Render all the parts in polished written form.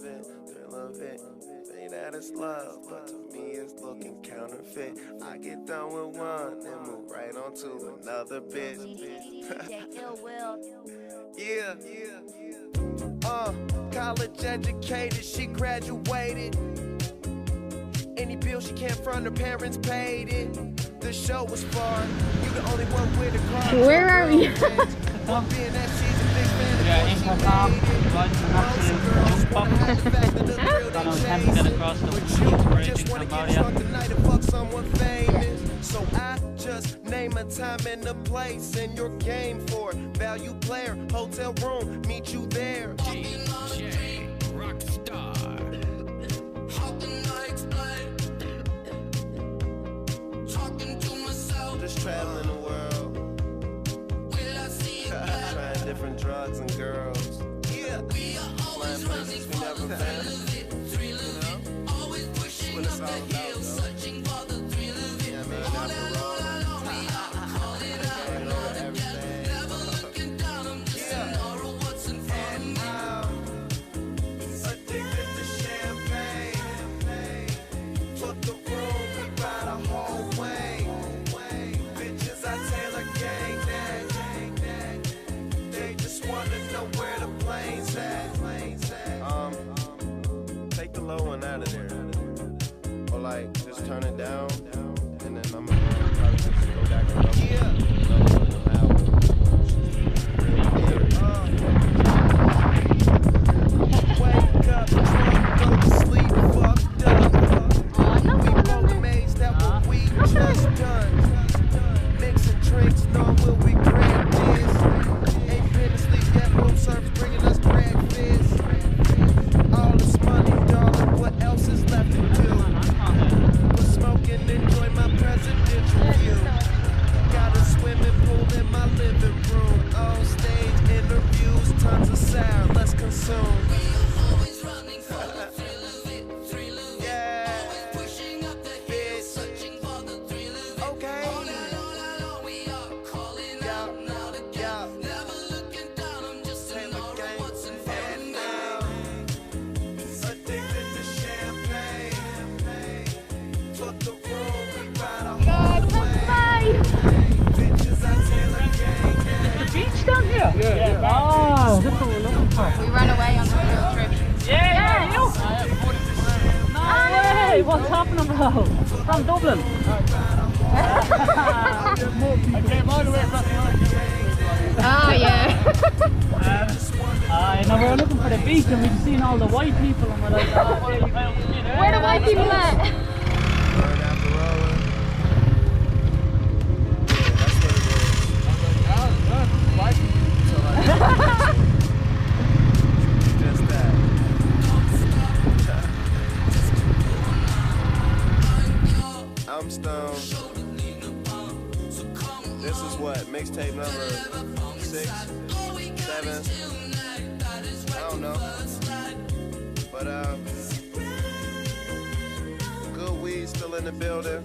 thrill of it. Say that it's love, but to me it's looking counterfeit. I get done with one and move right on to another bitch. Yeah. College educated, she graduated. Any bill she can't front, her parents paid it. The show was far. You the only one with a car. Where are we? Yeah, in Koh Kong, riding an absolute juice pop. Got on 10 to get across the bridge in Cambodia. So I just name a time and a place in your game for value player, hotel room, meet you there. DJ Rockstar. How can I explain? Talking to myself. Just traveling the world. Will I see it again? Trying different drugs and girls. Yeah. We are always running for the thrill of it, thrill of it. Always pushing up the hill, searching for the thrill of it. All that all we are calling out now again. Never looking down, I'm just tomorrow what's in front of me. Addicted to champagne. Fuck the room, we ride a whole way. Bitches, I tailor gang that. They just wanna know where the plane's at. Take the low one out of there. Or like, just turn it down. And then I'm gonna probably just go back and up. Wake up, drunk, go to sleep, fucked up. We both amazed at what we just done. Mixing drinks, knowing we'll regret this. Ain't been asleep yet, room service bringing us breakfast. All this money, darling, what else is left to do? But smoke and enjoy my presidential view. Got a swimming pool in my living room. On stage interviews, tons of sound, let's consume. Always running for the thrill of it, thrill of it. Always pushing up the hill, searching for the thrill of it. Okay. All that we are calling out now again. Never looking down, I'm just tomorrow what's in front of me. Addicted to champagne. Fuck the room, we ride a whole way. Bitches, I tailor gang. The beach down here? Yeah. Oh, that's what we're looking for. We run away on the field trip. Yeah, you? No way! What's happening, bro? From Dublin. I came all the way across the Oh yeah. know we're looking for the beach and we've seen all the white people and we're like, oh, Where the white people at? Burn after rolling. Just that. I'm stoned. This is what? Mixtape number 6, 7. I don't know. But good weed still in the building.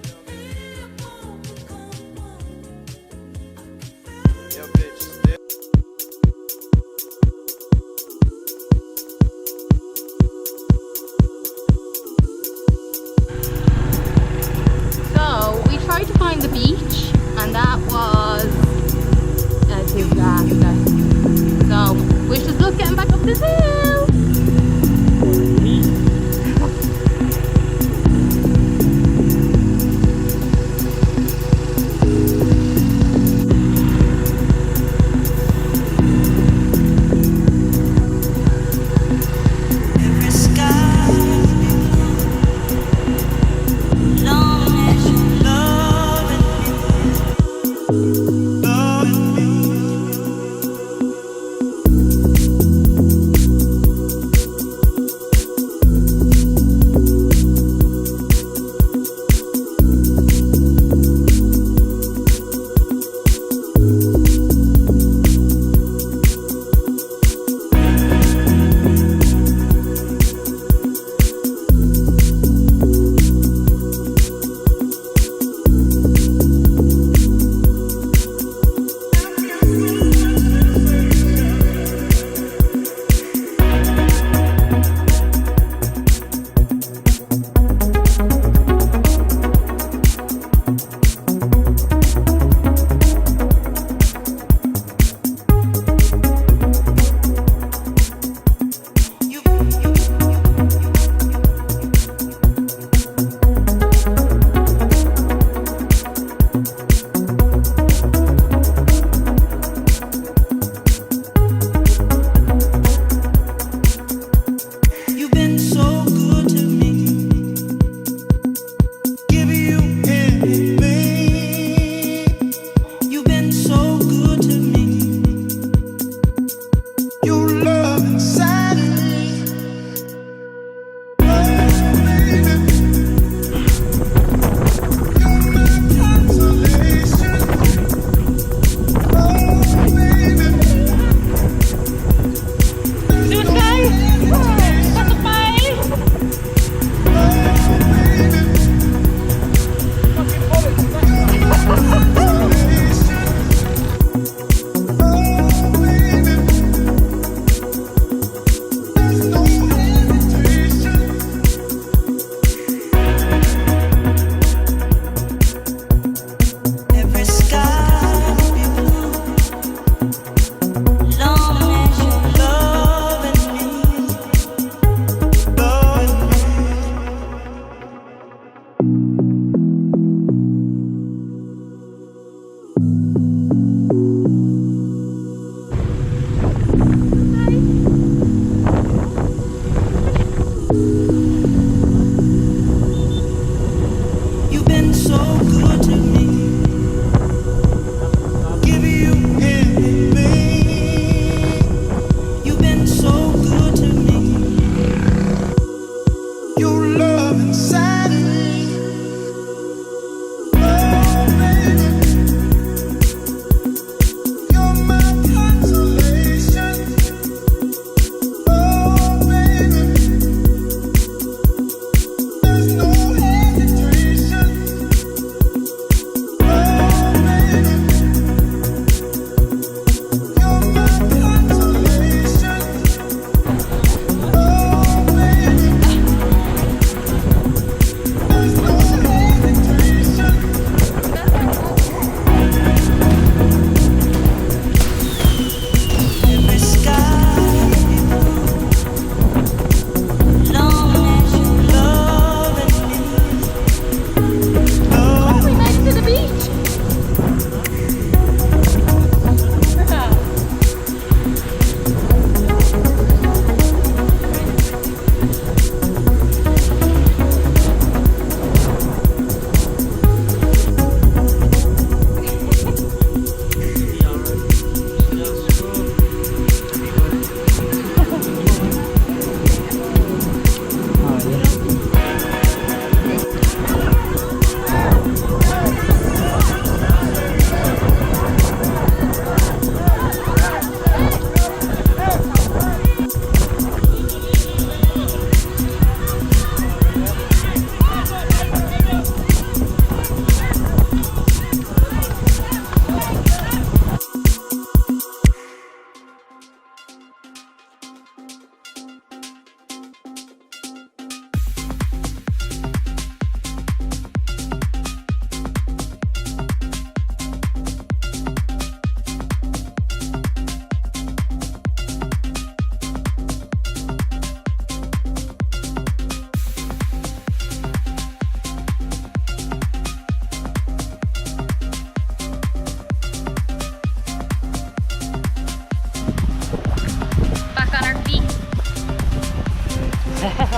Yo, bitch. So we tried to find the beach, and that was a disaster. So wish us luck getting back up this hill.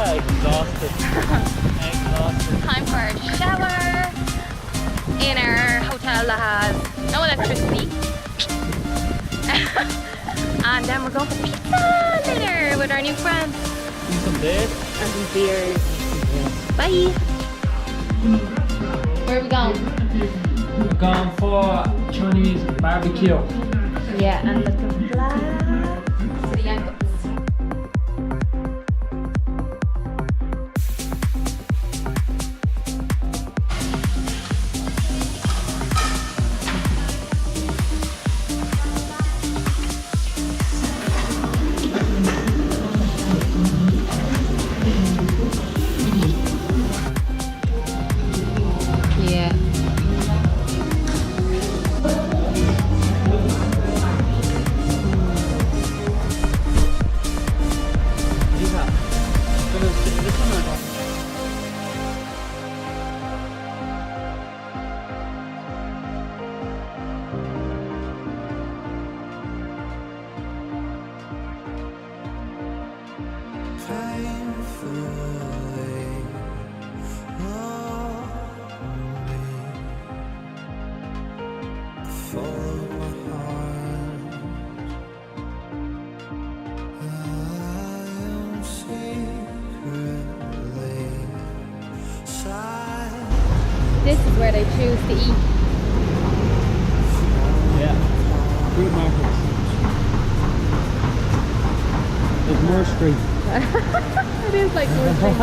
Exhausted. Exhausted. Time for a shower in our hotel that has no electricity. And then we're going for pizza later with our new friends. Need some beer? And some beers. Bye. Where are we going? We're going for Chinese barbecue. Yeah, and looking flat to the ankles. Yeah. Lisa, gonna sit in this one or not? Painfully lonely. Follow my heart. I am secretly silent. This is where they choose to eat. Yeah. Fruit markets. There's more street. It is like more street.